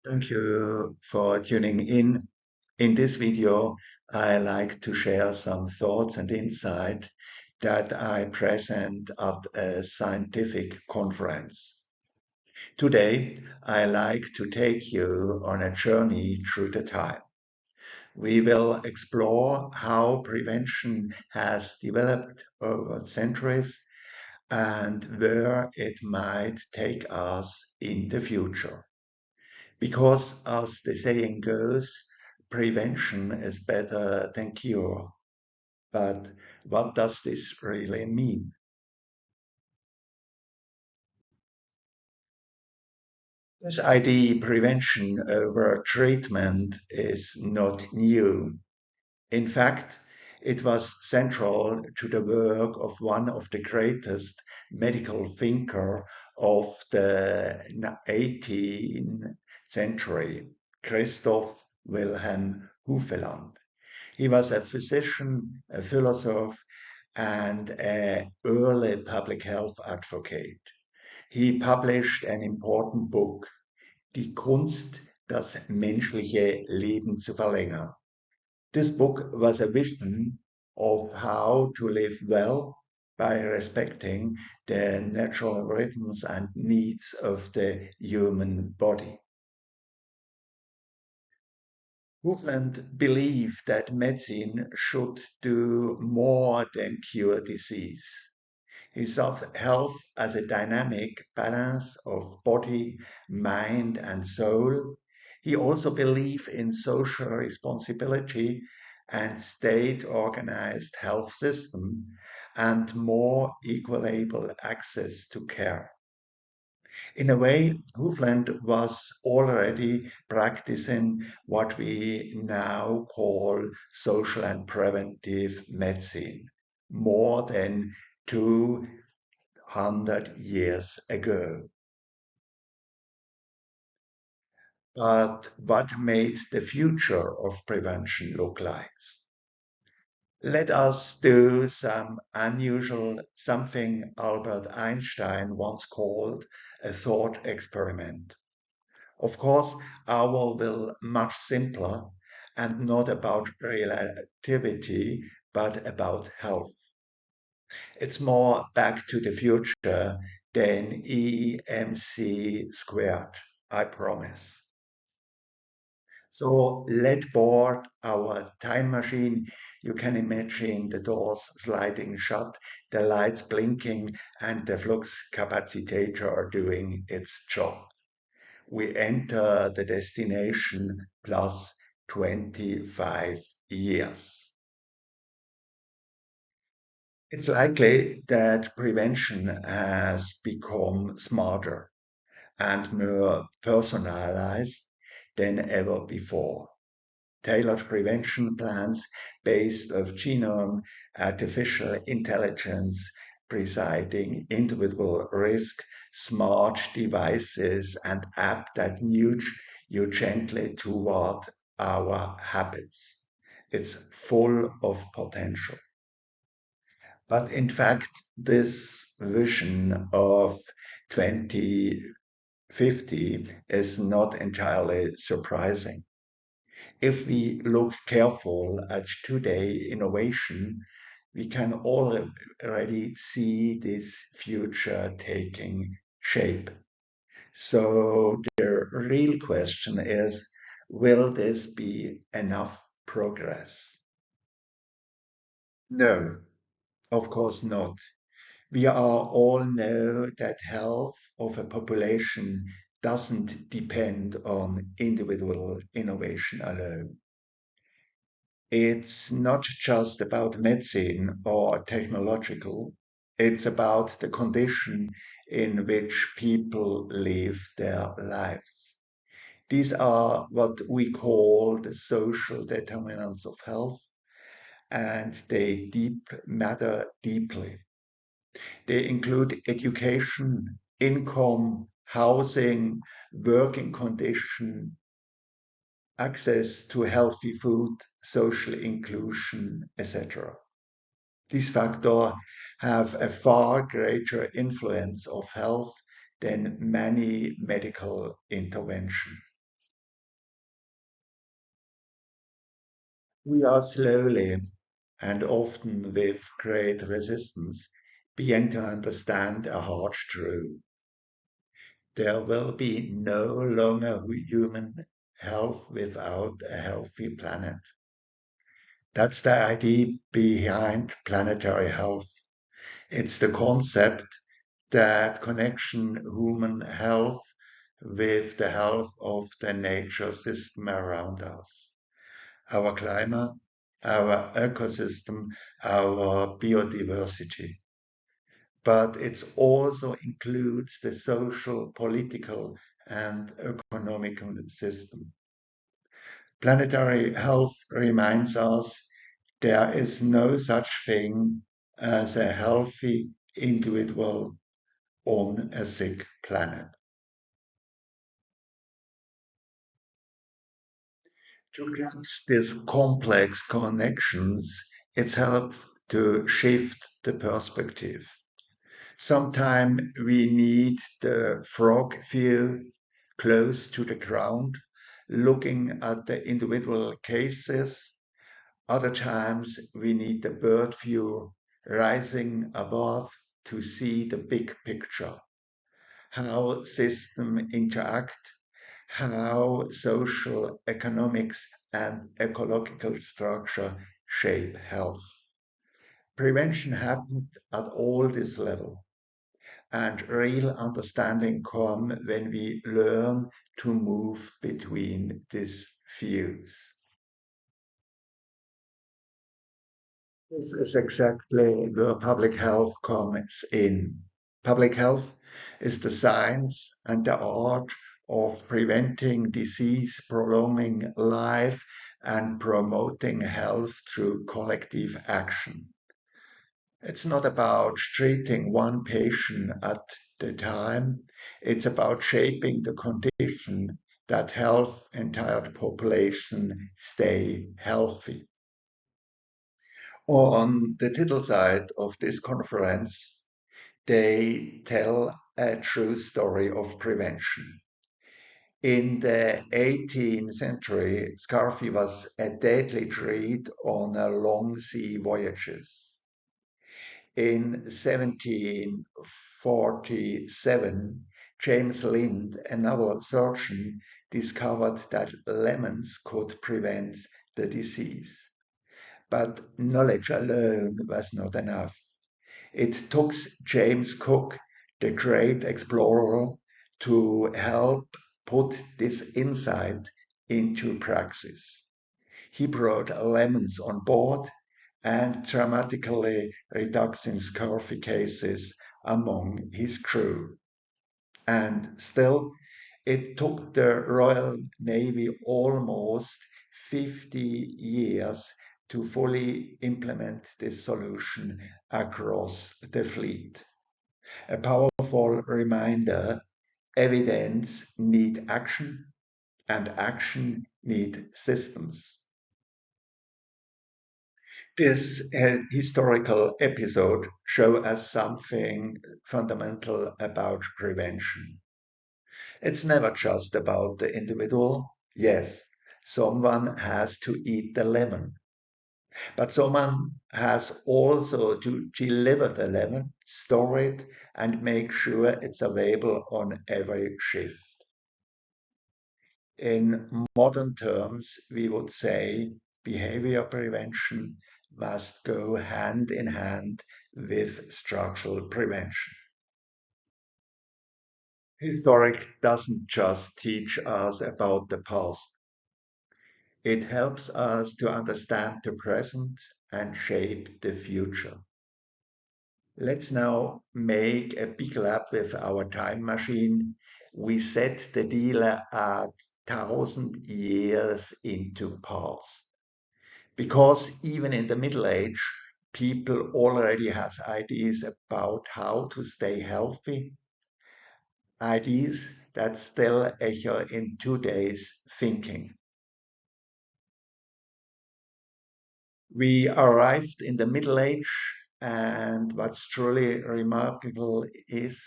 Thank you for tuning in. In this video, I like to share some thoughts and insight that I present at a scientific conference. Today, I like to take you on a journey through the time. We will explore how prevention has developed over centuries and where it might take us in the future. Because, as the saying goes, prevention is better than cure. But what does this really mean? This idea, prevention over treatment, is not new. In fact, it was central to the work of one of the greatest medical thinkers of the 18th century, Christoph Wilhelm Hufeland. He was a physician, a philosopher, and an early public health advocate. He published an important book, Die Kunst, das menschliche Leben zu verlängern. This book was a vision of how to live well by respecting the natural rhythms and needs of the human body. Hufeland believed that medicine should do more than cure disease. He saw health as a dynamic balance of body, mind, and soul. He also believed in social responsibility and state-organized health system and more equitable access to care. In a way, Hufeland was already practicing what we now call social and preventive medicine more than 200 years ago. But what made the future of prevention look like? Let us do something Albert Einstein once called a thought experiment. Of course, our will much simpler and not about relativity, but about health. It's more back to the future than EMC squared, I promise. So let board our time machine. You can imagine the doors sliding shut, the lights blinking, and the flux capacitator doing its job. We enter the destination plus 25 years. It's likely that prevention has become smarter and more personalized than ever before. Tailored prevention plans based on genome, artificial intelligence, presiding individual risk, smart devices, and apps that nudge you gently toward our habits. It's full of potential. But in fact, this vision of 2050 is not entirely surprising. If we look careful at today innovation, we can already see this future taking shape. So the real question is, will this be enough progress? No, of course not. We are all know that health of a population doesn't depend on individual innovation alone. It's not just about medicine or technological, it's about the condition in which people live their lives. These are what we call the social determinants of health, and they matter deeply. They include education, income, housing, working condition, access to healthy food, social inclusion, etc. These factors have a far greater influence of health than many medical interventions. We are slowly, and often with great resistance, beginning to understand a hard truth. There will be no longer human health without a healthy planet. That's the idea behind planetary health. It's the concept that connection human health with the health of the nature system around us. Our climate, our ecosystem, our biodiversity. But it also includes the social, political, and economical system. Planetary health reminds us there is no such thing as a healthy individual on a sick planet. To grasp these complex connections, it's helpful to shift the perspective. Sometimes we need the frog view close to the ground, looking at the individual cases. Other times we need the bird view rising above to see the big picture, how systems interact, how social, economics, and ecological structure shape health. Prevention happens at all these levels, and real understanding comes when we learn to move between these views. This is exactly where public health comes in. Public health is the science and the art of preventing disease, prolonging life, and promoting health through collective action. It's not about treating one patient at the time, it's about shaping the condition that health entire population stay healthy. On the title side of this conference, they tell a true story of prevention. In the 18th century, scurvy was a deadly threat on long sea voyages. In 1747, James Lind, another surgeon, discovered that lemons could prevent the disease. But knowledge alone was not enough. It took James Cook, the great explorer, to help put this insight into praxis. He brought lemons on board and dramatically reducing scurvy cases among his crew. And still, it took the Royal Navy almost 50 years to fully implement this solution across the fleet. A powerful reminder, evidence needs action and action needs systems. This historical episode shows us something fundamental about prevention. It's never just about the individual. Yes, someone has to eat the lemon, but someone has also to deliver the lemon, store it, and make sure it's available on every shift. In modern terms, we would say behavior prevention must go hand in hand with structural prevention. Historic doesn't just teach us about the past, it helps us to understand the present and shape the future. Let's now make a big lap with our time machine. We set the dealer at 1,000 years into past. Because even in the Middle Age, people already have ideas about how to stay healthy, ideas that still echo in today's thinking. We arrived in the Middle Age, and what's truly remarkable is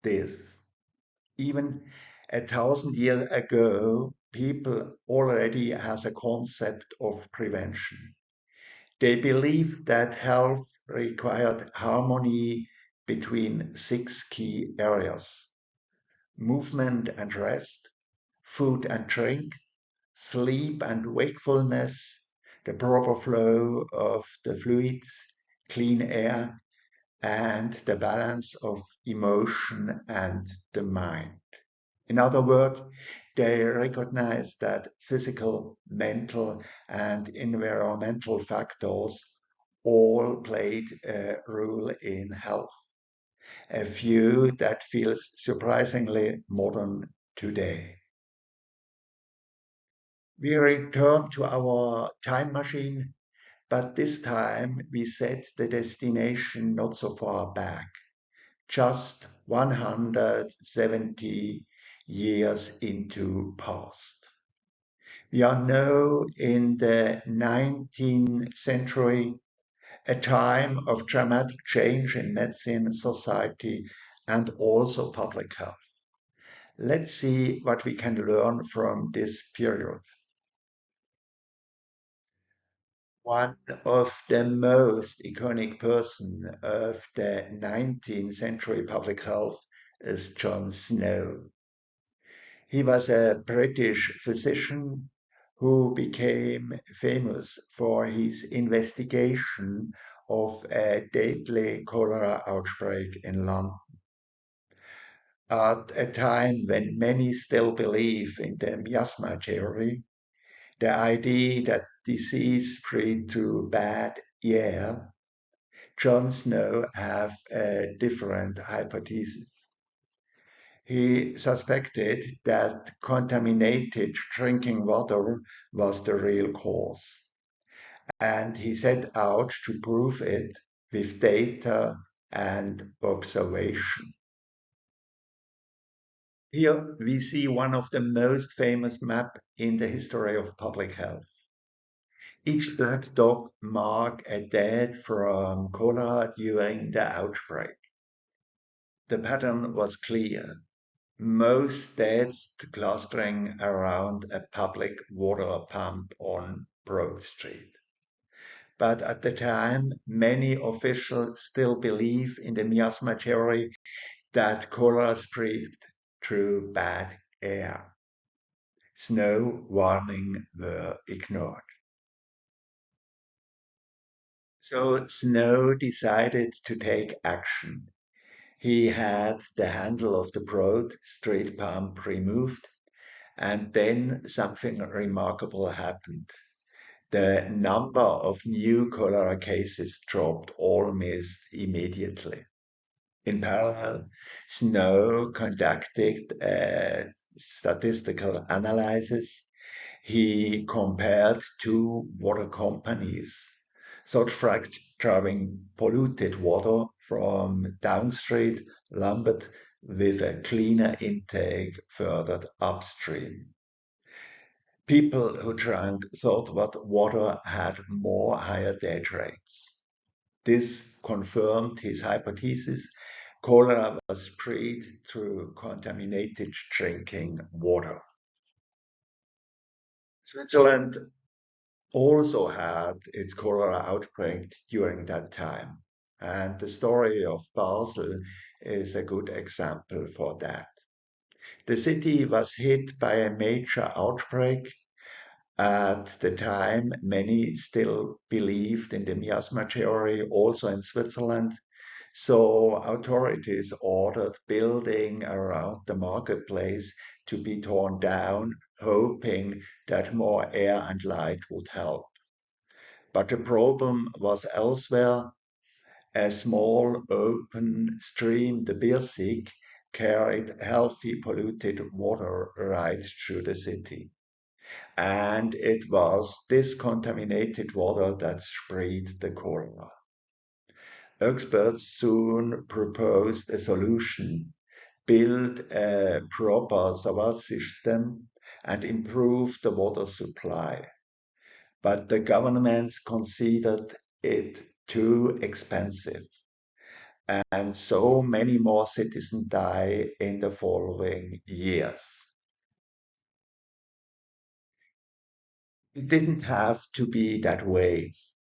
this. Even 1,000 years ago, people already has a concept of prevention. They believed that health required harmony between six key areas: movement and rest, food and drink, sleep and wakefulness, the proper flow of the fluids, clean air, and the balance of emotion and the mind. In other words, they recognize that physical, mental, and environmental factors all played a role in health, a view that feels surprisingly modern today. We return to our time machine, but this time we set the destination not so far back, just 170 years into past. We are now in the 19th century, a time of dramatic change in medicine, society, and also public health. Let's see what we can learn from this period. One of the most iconic person of the 19th century public health is John Snow. He was a British physician who became famous for his investigation of a deadly cholera outbreak in London. At a time when many still believe in the miasma theory, the idea that disease spread through bad air, John Snow have a different hypothesis. He suspected that contaminated drinking water was the real cause, and he set out to prove it with data and observation. Here we see one of the most famous maps in the history of public health. Each black dot marks a death from cholera during the outbreak. The pattern was clear. Most deaths clustering around a public water pump on Broad Street. But at the time, many officials still believe in the miasma theory that cholera spread through bad air. Snow warnings were ignored. So Snow decided to take action. He had the handle of the Broad Street pump removed, and then something remarkable happened. The number of new cholera cases dropped almost immediately. In parallel, Snow conducted a statistical analysis. He compared two water companies, Sotract driving polluted water from downstream Lambert with a cleaner intake further upstream. People who drank thought that water had more higher death rates. This confirmed his hypothesis. Cholera was spread through contaminated drinking water. Switzerland also had its cholera outbreak during that time, and the story of Basel is a good example for that. The city was hit by a major outbreak. At the time, many still believed in the miasma theory, also in Switzerland. So authorities ordered building around the marketplace to be torn down, hoping that more air and light would help. But the problem was elsewhere. A small open stream, the Birsig, carried healthy polluted water right through the city. And it was this contaminated water that spread the cholera. Experts soon proposed a solution: build a proper sewer system and improve the water supply. But the governments considered it too expensive, and so many more citizens died in the following years. It didn't have to be that way.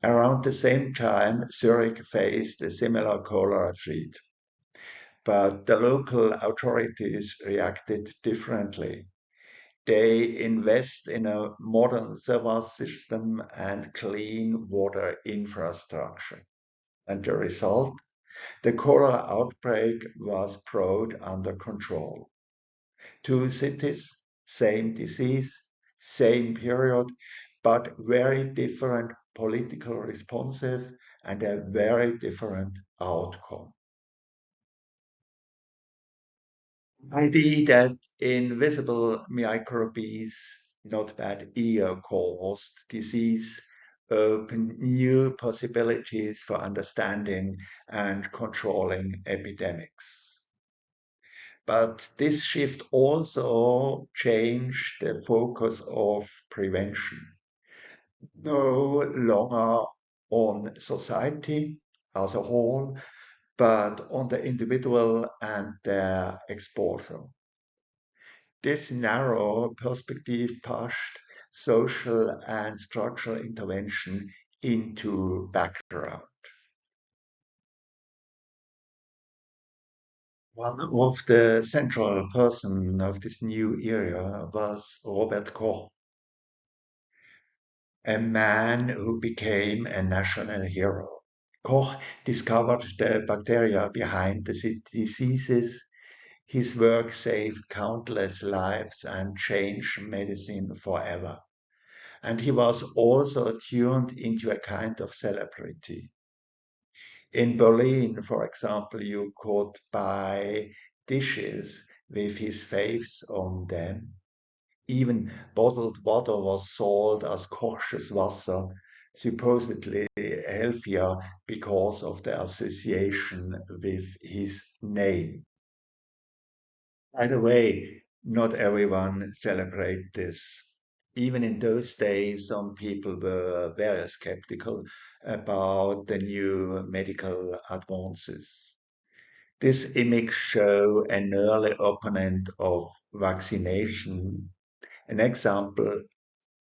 Around the same time, Zurich faced a similar cholera threat, but the local authorities reacted differently. They invest in a modern sewer system and clean water infrastructure. And the result? The cholera outbreak was brought under control. Two cities, same disease, same period, but very different political responsive and a very different outcome. ID that invisible microbes, not bad ear-caused disease, open new possibilities for understanding and controlling epidemics. But this shift also changed the focus of prevention. No longer on society as a whole, but on the individual and their exposure. This narrow perspective pushed social and structural intervention into background. One of the central person of this new era was Robert Koch, a man who became a national hero. Koch discovered the bacteria behind the diseases. His work saved countless lives and changed medicine forever. And he was also turned into a kind of celebrity. In Berlin, for example, you could buy dishes with his face on them. Even bottled water was sold as kosches Wasser, supposedly healthier because of the association with his name. By the way, not everyone celebrates this. Even in those days, some people were very skeptical about the new medical advances. This image shows an early opponent of vaccination, an example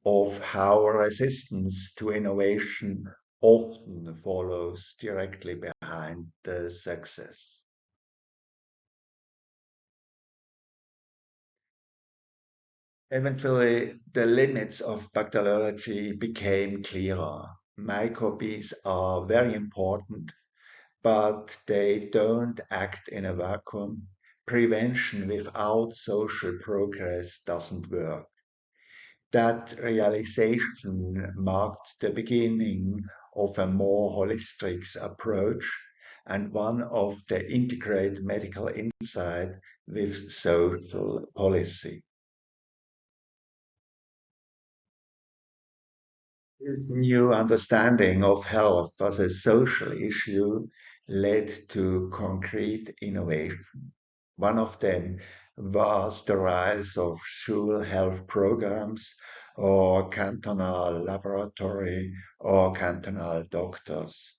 of how resistance to innovation often follows directly behind the success. Eventually, the limits of bacteriology became clearer. Microbes are very important, but they don't act in a vacuum. Prevention without social progress doesn't work. That realization marked the beginning of a more holistic approach and one of the integrated medical insight with social policy. This new understanding of health as a social issue led to concrete innovation. One of them was the rise of school health programs or cantonal laboratory or cantonal doctors.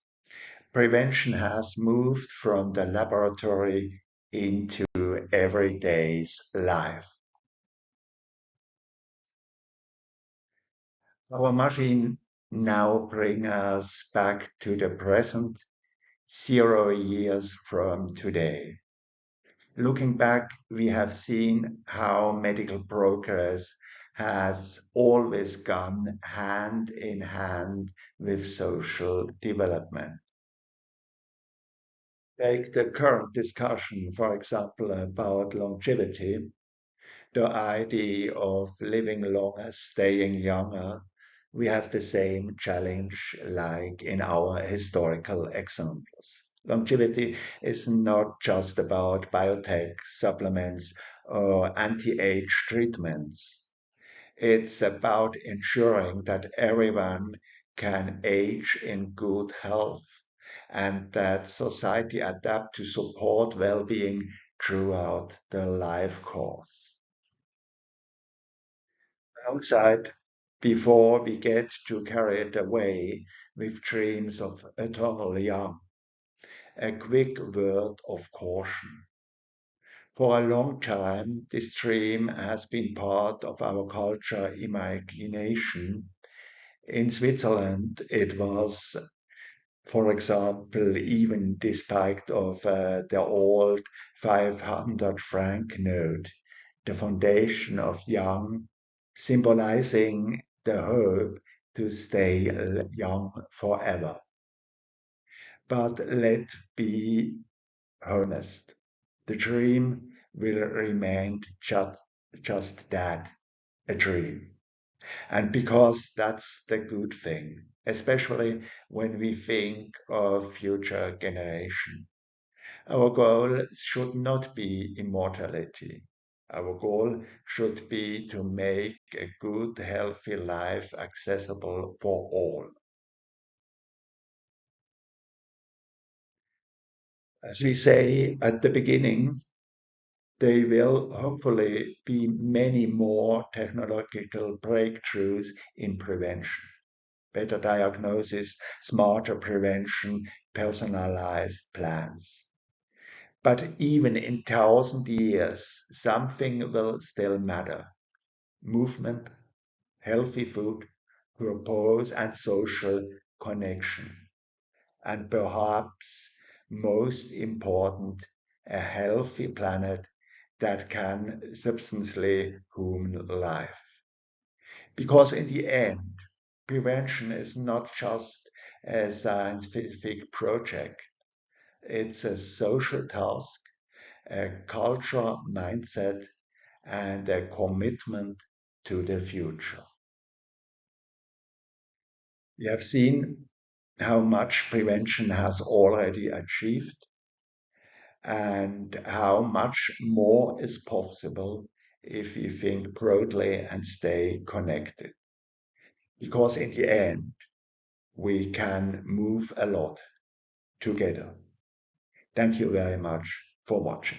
Prevention has moved from the laboratory into everyday's life. Our machine now bring us back to the present 0 years from today. Looking back, we have seen how medical progress has always gone hand in hand with social development. Take the current discussion, for example, about longevity, the idea of living longer, staying younger. We have the same challenge like in our historical examples. Longevity is not just about biotech supplements or anti-age treatments. It's about ensuring that everyone can age in good health and that society adapt to support well-being throughout the life course. Outside, before we get too carried away with dreams of eternal young, a quick word of caution. For a long time, this dream has been part of our culture imagination, In Switzerland, it was, for example, even despite of the old 500 franc note, the foundation of young, symbolizing the hope to stay young forever. But let's be honest, the dream will remain just that, a dream. And because that's the good thing, especially when we think of future generation. Our goal should not be immortality. Our goal should be to make a good, healthy life accessible for all. As we say at the beginning, there will hopefully be many more technological breakthroughs in prevention. Better diagnosis, smarter prevention, personalized plans. But even in 1,000 years, something will still matter. Movement, healthy food, purpose, and social connection. And perhaps most important, a healthy planet that can substantially human life. Because in the end, prevention is not just a scientific project, it's a social task, a cultural mindset, and a commitment to the future. We have seen how much prevention has already achieved and how much more is possible if we think broadly and stay connected. Because in the end, we can move a lot together. Thank you very much for watching.